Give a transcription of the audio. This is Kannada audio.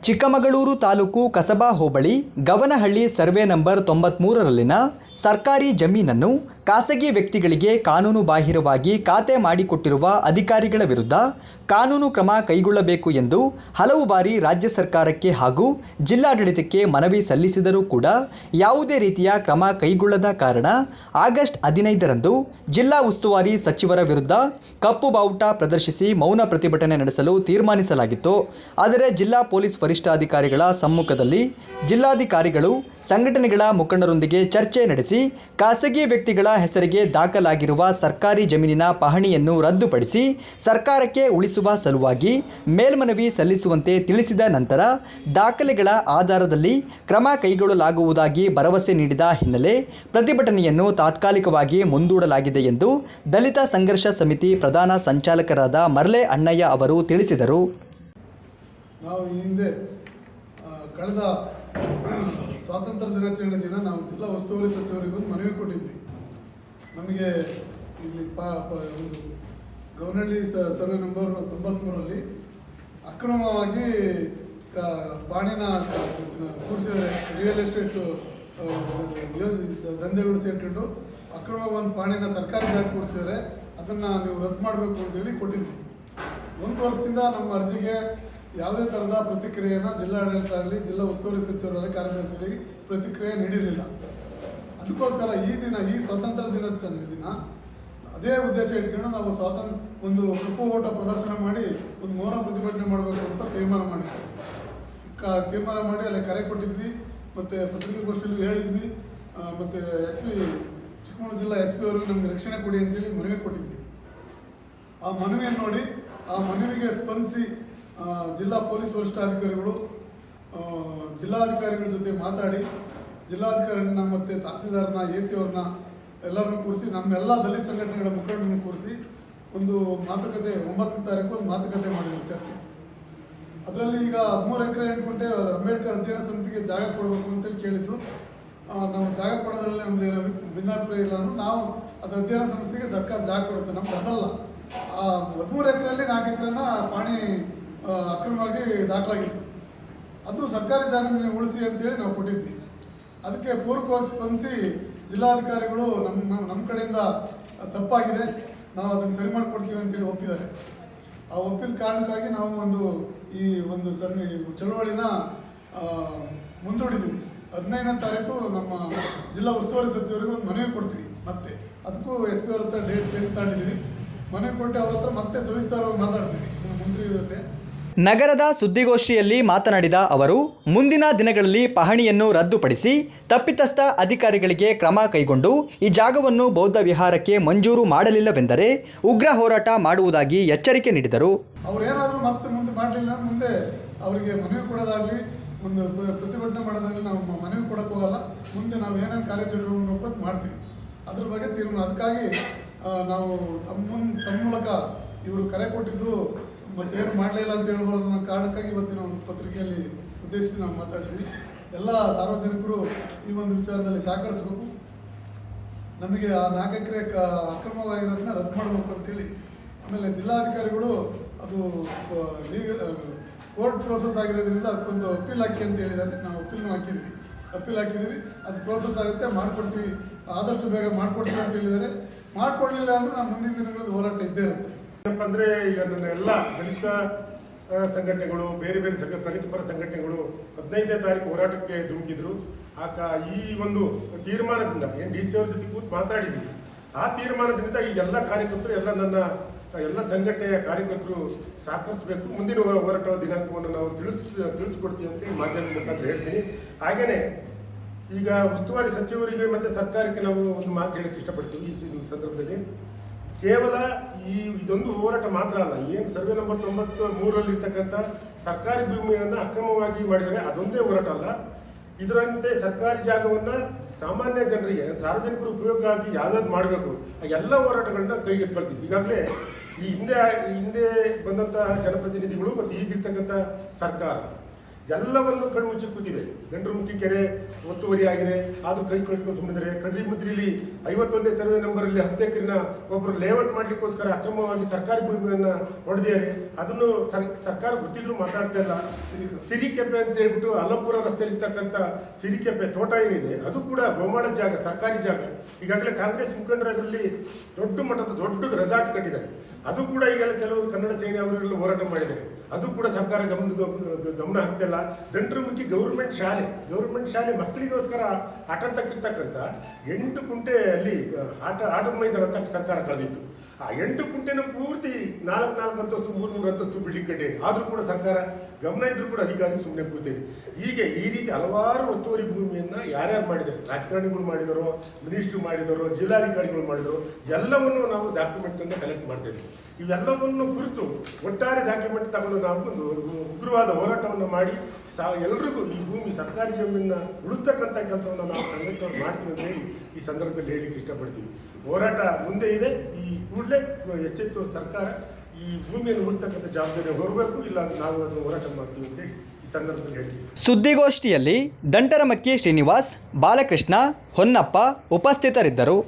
ಚಿಕ್ಕಮಗಳೂರು ತಾಲೂಕು ಕಸಬಾ ಹೋಬಳಿ ಗವನಹಳ್ಳಿ ಸರ್ವೆ ನಂಬರ್ 93ರಲ್ಲಿನ ಸರ್ಕಾರಿ ಜಮೀನನ್ನು ಖಾಸಗಿ ವ್ಯಕ್ತಿಗಳಿಗೆ ಕಾನೂನು ಬಾಹಿರವಾಗಿ ಖಾತೆ ಮಾಡಿಕೊಟ್ಟಿರುವ ಅಧಿಕಾರಿಗಳ ವಿರುದ್ಧ ಕಾನೂನು ಕ್ರಮ ಕೈಗೊಳ್ಳಬೇಕು ಎಂದು ಹಲವು ಬಾರಿ ರಾಜ್ಯ ಸರ್ಕಾರಕ್ಕೆ ಹಾಗೂ ಜಿಲ್ಲಾಡಳಿತಕ್ಕೆ ಮನವಿ ಸಲ್ಲಿಸಿದರೂ ಕೂಡ ಯಾವುದೇ ರೀತಿಯ ಕ್ರಮ ಕೈಗೊಳ್ಳದ ಕಾರಣ ಆಗಸ್ಟ್ 15ರಂದು ಜಿಲ್ಲಾ ಉಸ್ತುವಾರಿ ಸಚಿವರ ವಿರುದ್ಧ ಕಪ್ಪು ಬಾವುಟ ಪ್ರದರ್ಶಿಸಿ ಮೌನ ಪ್ರತಿಭಟನೆ ನಡೆಸಲು ತೀರ್ಮಾನಿಸಲಾಗಿತ್ತು. ಆದರೆ ಜಿಲ್ಲಾ ಪೊಲೀಸ್ ವರಿಷ್ಠಾಧಿಕಾರಿಗಳ ಸಮ್ಮುಖದಲ್ಲಿ ಜಿಲ್ಲಾಧಿಕಾರಿಗಳು ಸಂಘಟನೆಗಳ ಮುಖಂಡರೊಂದಿಗೆ ಚರ್ಚೆ ನಡೆಸಿ ಖಾಸಗಿ ವ್ಯಕ್ತಿಗಳ ಹೆಸರಿಗೆ ದಾಖಲಾಗಿರುವ ಸರ್ಕಾರಿ ಜಮೀನಿನ ಪಹಣಿಯನ್ನು ರದ್ದುಪಡಿಸಿ ಸರ್ಕಾರಕ್ಕೆ ಉಳಿಸುವ ಸಲುವಾಗಿ ಮೇಲ್ಮನವಿ ಸಲ್ಲಿಸುವಂತೆ ತಿಳಿಸಿದ ನಂತರ ದಾಖಲೆಗಳ ಆಧಾರದಲ್ಲಿ ಕ್ರಮ ಕೈಗೊಳ್ಳಲಾಗುವುದಾಗಿ ಭರವಸೆ ನೀಡಿದ ಹಿನ್ನೆಲೆ ಪ್ರತಿಭಟನೆಯನ್ನು ತಾತ್ಕಾಲಿಕವಾಗಿ ಮುಂದೂಡಲಾಗಿದೆ ಎಂದು ದಲಿತ ಸಂಘರ್ಷ ಸಮಿತಿ ಪ್ರಧಾನ ಸಂಚಾಲಕರಾದ ಮರ್ಲೆ ಅಣ್ಣಯ್ಯ ಅವರು ತಿಳಿಸಿದರು. ನಾವು ಈ ಹಿಂದೆ ಕಳೆದ ಸ್ವಾತಂತ್ರ್ಯ ದಿನಾಚರಣೆ ದಿನ ನಾವು ಜಿಲ್ಲಾ ಉಸ್ತುವಾರಿ ಸಚಿವರಿಗೂ ಮನವಿ ಕೊಟ್ಟಿದ್ವಿ. ನಮಗೆ ಇಲ್ಲಿ ಒಂದು ಗವನಹಳ್ಳಿ ಸರ್ವೆ ನಂಬರ್ 93ರಲ್ಲಿ ಅಕ್ರಮವಾಗಿ ಪಾಣಿನ ಕೂರಿಸಿದರೆ ರಿಯಲ್ ಎಸ್ಟೇಟ್ ದಂಧೆಗಳು ಸೇರ್ಕೊಂಡು ಅಕ್ರಮವಾಗಿ ಒಂದು ಪಾಣಿನ ಸರ್ಕಾರಿ ಜಾಗ ಕೂರಿಸಿದರೆ ಅದನ್ನು ನೀವು ರದ್ದು ಮಾಡಬೇಕು ಅಂತೇಳಿ ಕೊಟ್ಟಿದ್ವಿ. 1 ವರ್ಷದಿಂದ ನಮ್ಮ ಅರ್ಜಿಗೆ ಯಾವುದೇ ಥರದ ಪ್ರತಿಕ್ರಿಯೆಯನ್ನು ಜಿಲ್ಲಾಡಳಿತ ಆಗಲಿ ಜಿಲ್ಲಾ ಉಸ್ತುವಾರಿ ಸಚಿವರಲ್ಲಿ ಕಾರ್ಯದರ್ಶಿಗಳಿಗೆ ಪ್ರತಿಕ್ರಿಯೆ ನೀಡಿರಲಿಲ್ಲ. ಅದಕ್ಕೋಸ್ಕರ ಈ ಸ್ವಾತಂತ್ರ್ಯ ದಿನಾಚರಣೆ ದಿನ ಅದೇ ಉದ್ದೇಶ ಇಟ್ಕೊಂಡು ನಾವು ಒಂದು ಕಪ್ಪು ಓಟ ಪ್ರದರ್ಶನ ಮಾಡಿ ಒಂದು ಮೌನ ಪ್ರತಿಭಟನೆ ಮಾಡಬೇಕು ಅಂತ ತೀರ್ಮಾನ ಮಾಡಿ ಅಲ್ಲಿ ಕರೆ ಕೊಟ್ಟಿದ್ವಿ. ಮತ್ತು ಪತ್ರಿಕಾಗೋಷ್ಠಿಯಲ್ಲಿ ಹೇಳಿದ್ವಿ. ಮತ್ತು ಚಿಕ್ಕಮಗಳೂರು ಜಿಲ್ಲಾ SP ಅವರಿಗೆ ನಮಗೆ ರಕ್ಷಣೆ ಕೊಡಿ ಅಂತೇಳಿ ಮನವಿ ಕೊಟ್ಟಿದ್ವಿ. ಆ ಮನವಿಯನ್ನು ನೋಡಿ ಆ ಮನವಿಗೆ ಸ್ಪಂದಿಸಿ ಜಿಲ್ಲಾ ಪೊಲೀಸ್ ವರಿಷ್ಠಾಧಿಕಾರಿಗಳು ಜಿಲ್ಲಾಧಿಕಾರಿಗಳ ಜೊತೆ ಮಾತಾಡಿ ಜಿಲ್ಲಾಧಿಕಾರಿನ ಮತ್ತು ತಹಸೀಲ್ದಾರ್ನ AC ಅವ್ರನ್ನ ಎಲ್ಲರನ್ನೂ ಕೂರಿಸಿ ನಮ್ಮೆಲ್ಲ ದಲಿತ ಸಂಘಟನೆಗಳ ಮುಖಂಡರನ್ನು ಕೂರಿಸಿ ಒಂದು ಮಾತುಕತೆ 9ನೇ ತಾರೀಕು ಒಂದು ಮಾತುಕತೆ ಮಾಡಿದ್ವಿ, ಚರ್ಚೆ. ಅದರಲ್ಲಿ ಈಗ 13 ಎಕರೆ 8 ಗುಂಟೆ ಅಂಬೇಡ್ಕರ್ ಅಧ್ಯಯನ ಸಮಿತಿಗೆ ಜಾಗ ಕೊಡಬೇಕು ಅಂತೇಳಿ ಕೇಳಿದ್ದು. ನಾವು ಜಾಗ ಕೊಡೋದ್ರಲ್ಲಿ ನಮ್ಮದು ಭಿನ್ನಾಭಿಪ್ರಾಯ ಇಲ್ಲ ಅಂದ್ರೆ ನಾವು ಅದು ಅಧ್ಯಯನ ಸಂಸ್ಥೆಗೆ ಸರ್ಕಾರ ಜಾಗ ಕೊಡುತ್ತೆ, ನಮ್ಗೆ ಅದಲ್ಲ. ಆ 13 ಎಕರೆಯಲ್ಲಿ 4 ಎಕರೆನ ಪಾಣಿ ಅಕ್ರಮವಾಗಿ ದಾಖಲಾಗಿತ್ತು. ಅದು ಸರ್ಕಾರಿ ಜಾಗದಲ್ಲಿ ಉಳಿಸಿ ಅಂತೇಳಿ ನಾವು ಕೊಟ್ಟಿದ್ವಿ. ಅದಕ್ಕೆ ಪೂರಕವಾಗಿ ಸ್ಪಂದಿಸಿ ಜಿಲ್ಲಾಧಿಕಾರಿಗಳು ನಮ್ಮ ಕಡೆಯಿಂದ ತಪ್ಪಾಗಿದೆ, ನಾವು ಅದನ್ನು ಸರಿ ಮಾಡಿಕೊಡ್ತೀವಿ ಅಂತೇಳಿ ಒಪ್ಪಿದ್ದಾರೆ. ಆ ಒಪ್ಪಿದ ಕಾರಣಕ್ಕಾಗಿ ನಾವು ಒಂದು ಚಳವಳಿನ ಮುಂದೂಡಿದ್ದೀವಿ. 15ನೇ ತಾರೀಕು ನಮ್ಮ ಜಿಲ್ಲಾ ಉಸ್ತುವಾರಿ ಸಚಿವರಿಗೆ ಒಂದು ಮನವಿ ಕೊಡ್ತೀವಿ. ಮತ್ತೆ ಅದಕ್ಕೂ SP ಅವ್ರ ಹತ್ರ ಡೇಟ್ ತಗೊಂಡಿದ್ದೀವಿ. ಮನವಿ ಕೊಟ್ಟು ಅವ್ರ ಹತ್ರ ಮತ್ತೆ ಸವಿಸ್ತಾರವಾಗಿ ಮಾತಾಡ್ತೀವಿ ಮಂತ್ರಿ ಜೊತೆ. ನಗರದ ಸುದ್ದಿಗೋಷ್ಠಿಯಲ್ಲಿ ಮಾತನಾಡಿದ ಅವರು, ಮುಂದಿನ ದಿನಗಳಲ್ಲಿ ಪಹಣಿಯನ್ನು ರದ್ದುಪಡಿಸಿ ತಪ್ಪಿತಸ್ಥ ಅಧಿಕಾರಿಗಳಿಗೆ ಕ್ರಮ ಕೈಗೊಂಡು ಈ ಜಾಗವನ್ನು ಬೌದ್ಧ ವಿಹಾರಕ್ಕೆ ಮಂಜೂರು ಮಾಡಲಿಲ್ಲವೆಂದರೆ ಉಗ್ರ ಹೋರಾಟ ಮಾಡುವುದಾಗಿ ಎಚ್ಚರಿಕೆ ನೀಡಿದರು. ಅವರೇನಾದರೂ ಮತ್ತೆ ಮುಂದೆ ಮಾಡಲಿಲ್ಲ, ಮುಂದೆ ಅವರಿಗೆ ಮನವಿ ಕೊಡೋದಾಗಲಿ ಒಂದು ಪ್ರತಿಭಟನೆ ಮಾಡೋದಾಗಲಿ ನಾವು ಮನವಿ ಕೊಡೋಕ್ಕೆ ಹೋಗಲ್ಲ. ಮುಂದೆ ನಾವು ಏನೇನು ಕಾರ್ಯಾಚರಣೆ ಮಾಡ್ತೀವಿ ಅದ್ರ ಬಗ್ಗೆ ತೀರ್ಮಾನ. ಅದಕ್ಕಾಗಿ ನಾವು ತಮ್ಮ ಮೂಲಕ ಇವರು ಕರೆ ಕೊಟ್ಟಿದ್ದು ಮತ್ತೇನು ಮಾಡಲಿಲ್ಲ ಅಂತ ಹೇಳ್ಬೋದು ಅನ್ನೋ ಕಾರಣಕ್ಕಾಗಿ ಇವತ್ತಿನ ಒಂದು ಪತ್ರಿಕೆಯಲ್ಲಿ ಉದ್ದೇಶಿಸಿ ನಾವು ಮಾತಾಡಿದ್ವಿ. ಎಲ್ಲ ಸಾರ್ವಜನಿಕರು ಈ ಒಂದು ವಿಚಾರದಲ್ಲಿ ಸಹಕರಿಸಬೇಕು. ನಮಗೆ ಆ 4 ಎಕರೆ ಅಕ್ರಮವಾಗಿರೋದನ್ನ ರದ್ದು ಮಾಡಬೇಕು ಅಂತೇಳಿ. ಆಮೇಲೆ ಜಿಲ್ಲಾಧಿಕಾರಿಗಳು ಅದು ಕೋರ್ಟ್ ಪ್ರೋಸೆಸ್ ಆಗಿರೋದ್ರಿಂದ ಅದಕ್ಕೊಂದು ಅಪೀಲ್ ಹಾಕಿ ಅಂತ ಹೇಳಿದ್ದಾರೆ. ನಾವು ಅಪೀಲ್ ಹಾಕಿದ್ದೀವಿ. ಅದು ಪ್ರೋಸೆಸ್ ಆಗುತ್ತೆ, ಮಾಡಿಕೊಡ್ತೀವಿ, ಆದಷ್ಟು ಬೇಗ ಮಾಡಿಕೊಡ್ತೀವಿ ಅಂತ ಹೇಳಿದ್ದಾರೆ. ಮಾಡಿಕೊಡ್ಲಿಲ್ಲ ಅಂದರೆ ನಾವು ಮುಂದಿನ ದಿನಗಳಲ್ಲಿ ಹೋರಾಟ ಇದ್ದೇ ಇರುತ್ತೆ. ಏನಪ್ಪ ಅಂದರೆ ಈಗ ನನ್ನ ಎಲ್ಲ ದಲಿತ ಸಂಘಟನೆಗಳು, ಬೇರೆ ಪ್ರಗತಿಪರ ಸಂಘಟನೆಗಳು 15ನೇ ತಾರೀಕು ಹೋರಾಟಕ್ಕೆ ಧುಮುಕಿದ್ರು. ಈ ಒಂದು ತೀರ್ಮಾನದಿಂದ ಏನು DC ಅವ್ರ ಜೊತೆ ಕೂತು ಮಾತಾಡಿದ್ವಿ. ಆ ತೀರ್ಮಾನದಿಂದ ಈ ಎಲ್ಲ ಕಾರ್ಯಕರ್ತರು ಎಲ್ಲ ಸಂಘಟನೆಯ ಕಾರ್ಯಕರ್ತರು ಸಹಕರಿಸಬೇಕು. ಮುಂದಿನ ಹೋರಾಟ ದಿನಾಂಕವನ್ನು ನಾವು ತಿಳಿಸ್ಕೊಡ್ತೀವಿ ಅಂತೇಳಿ ಮಾಧ್ಯಮದ ಮುಖಾಂತರ ಹೇಳ್ತೀನಿ. ಹಾಗೆಯೇ ಈಗ ಉಸ್ತುವಾರಿ ಸಚಿವರಿಗೆ ಮತ್ತು ಸರ್ಕಾರಕ್ಕೆ ನಾವು ಒಂದು ಮಾತು ಹೇಳಕ್ಕೆ ಇಷ್ಟಪಡ್ತೀವಿ. ಈ ಸಂದರ್ಭದಲ್ಲಿ ಕೇವಲ ಇದೊಂದು ಹೋರಾಟ ಮಾತ್ರ ಅಲ್ಲ. ಏನು ಸರ್ವೆ ನಂಬರ್ 93ರಲ್ಲಿ ಇರ್ತಕ್ಕಂಥ ಸರ್ಕಾರಿ ಭೂಮಿಯನ್ನು ಅಕ್ರಮವಾಗಿ ಮಾಡಿದರೆ ಅದೊಂದೇ ಹೋರಾಟ ಅಲ್ಲ. ಇದರಂತೆ ಸರ್ಕಾರಿ ಜಾಗವನ್ನು ಸಾಮಾನ್ಯ ಜನರಿಗೆ, ಸಾರ್ವಜನಿಕರ ಉಪಯೋಗಕ್ಕಾಗಿ ಯಾವ್ಯಾವ್ದು ಮಾಡಬೇಕು ಆ ಎಲ್ಲ ಹೋರಾಟಗಳನ್ನ ಕೈಗೆತ್ಕೊಳ್ತೀವಿ. ಈಗಾಗಲೇ ಈ ಹಿಂದೆ ಬಂದಂಥ ಜನಪ್ರತಿನಿಧಿಗಳು ಮತ್ತು ಈಗಿರ್ತಕ್ಕಂಥ ಸರ್ಕಾರ ಎಲ್ಲವನ್ನು ಕಣ್ಮುಚ್ಚಿ ಕೂತಿದೆ. ಗಂಡ್ರಮುಖಿ ಕೆರೆ ಒತ್ತುವರಿ ಆಗಿದೆ, ಆದರೂ ಕೈ ಕಟ್ಕೊಂಡು ಸುಮ್ಮನಿದ್ದಾರೆ. ಕದ್ರಿ ಮುದ್ರಿಲಿ 51ನೇ ಸರ್ವೆ ನಂಬರಲ್ಲಿ 10 ಎಕರೆನ ಒಬ್ಬರು ಲೇಔಟ್ ಮಾಡಲಿಕ್ಕೋಸ್ಕರ ಅಕ್ರಮವಾಗಿ ಸರ್ಕಾರಿ ಭೂಮಿಯನ್ನು ಹೊಡೆದಿದ್ದಾರೆ. ಅದನ್ನು ಸರ್ಕಾರ ಗೊತ್ತಿದ್ರು ಮಾತಾಡ್ತಾ ಇಲ್ಲ. ಸಿರಿಕೆಪೆ ಅಂತ ಹೇಳ್ಬಿಟ್ಟು ಅಲ್ಲಂಪುರ ರಸ್ತೆಯಲ್ಲಿ ಇರ್ತಕ್ಕಂಥ ಸಿರಿಕೆಪೆ ತೋಟ ಏನಿದೆ ಅದು ಕೂಡ ಗೋಮಾಳದ ಜಾಗ, ಸರ್ಕಾರಿ ಜಾಗ. ಈಗಾಗಲೇ ಕಾಂಗ್ರೆಸ್ ಮುಖಂಡರು ಅದರಲ್ಲಿ ದೊಡ್ಡ ಮಟ್ಟದ ದೊಡ್ಡದು ರೆಸಾರ್ಟ್ ಕಟ್ಟಿದ್ದಾರೆ. ಅದು ಕೂಡ ಈಗೆಲ್ಲ ಕೆಲವರು ಕನ್ನಡ ಸೇನೆ ಅವರೆಲ್ಲ ಹೋರಾಟ ಮಾಡಿದ್ದಾರೆ. ಅದು ಕೂಡ ಸರ್ಕಾರ ಗಮನ ಹಾಕ್ತಿಲ್ಲ. ದಂಡ್ರಮುಖಿ ಗೌರ್ಮೆಂಟ್ ಶಾಲೆ ಮಕ್ಕಳಿಗೋಸ್ಕರ ಆಟ ಆಡ್ತಕ್ಕಿರ್ತಕ್ಕಂಥ 8 ಕುಂಟೆ ಅಲ್ಲಿ ಆಟದ ಮೈದಾನ ಅಂತ ಸರ್ಕಾರ ಕಳೆದಿತ್ತು. ಆ 8 ಕುಂಟೆನ ಪೂರ್ತಿ 4 ಅಂತಸ್ತು 3 ಅಂತಸ್ತು ಬಿಲ್ಡಿಂಗ್ ಕಟ್ಟಿ, ಆದರೂ ಕೂಡ ಸರ್ಕಾರ ಗಮನ ಇದ್ರೂ ಕೂಡ ಅಧಿಕಾರಿ ಸುಮ್ಮನೆ ಕೂತೇವೆ. ಹೀಗೆ ಈ ರೀತಿ ಹಲವಾರು ಒತ್ತುವರಿ ಭೂಮಿಯನ್ನು ಯಾರ್ಯಾರು ಮಾಡಿದ್ದಾರೆ, ರಾಜಕಾರಣಿಗಳು ಮಾಡಿದರೋ, ಮಿನಿಸ್ಟ್ರು ಮಾಡಿದರೋ, ಜಿಲ್ಲಾಧಿಕಾರಿಗಳು ಮಾಡಿದರೋ, ಎಲ್ಲವನ್ನು ನಾವು ಡಾಕ್ಯುಮೆಂಟನ್ನು ಕಲೆಕ್ಟ್ ಮಾಡ್ತಾಯಿದ್ವಿ. ಇವೆಲ್ಲವನ್ನು ಕುರಿತು ಒಟ್ಟಾರೆ ಡಾಕ್ಯುಮೆಂಟ್ ತಗೊಂಡು ನಾವು ಒಂದು ಉಗ್ರವಾದ ಹೋರಾಟವನ್ನು ಮಾಡಿ ಎಲ್ರಿಗೂ ಈ ಭೂಮಿ ಸರ್ಕಾರಿ ಜಮೀನನ್ನ ಉಳಿಸ್ತಕ್ಕಂಥ ಕೆಲಸವನ್ನು ನಾವು ಸಂಘಟನೆ ಮಾಡ್ತೀವಿ ಅಂತ ಹೇಳಿ ಈ ಸಂದರ್ಭದಲ್ಲಿ ಹೇಳಲಿಕ್ಕೆ ಇಷ್ಟಪಡ್ತೀವಿ. ಹೋರಾಟ ಮುಂದೆ ಇದೆ. ಈ ಕೂಡಲೇ ಎಚ್ಚೆತ್ತು ಸರ್ಕಾರ ಈ ಭೂಮಿಯನ್ನು ಉಳಿಸ್ತಕ್ಕಂಥ ಜವಾಬ್ದಾರಿ ಹೊರಬೇಕು, ಇಲ್ಲ ನಾವು ಅದನ್ನು ಹೋರಾಟ ಮಾಡ್ತೀವಿ ಅಂತ ಹೇಳಿ ಈ ಸಂದರ್ಭದಲ್ಲಿ ಹೇಳ್ತೀವಿ. ಸುದ್ದಿಗೋಷ್ಠಿಯಲ್ಲಿ ದಂಟರಮಕ್ಕಿ ಶ್ರೀನಿವಾಸ್, ಬಾಲಕೃಷ್ಣ, ಹೊನ್ನಪ್ಪ ಉಪಸ್ಥಿತರಿದ್ದರು.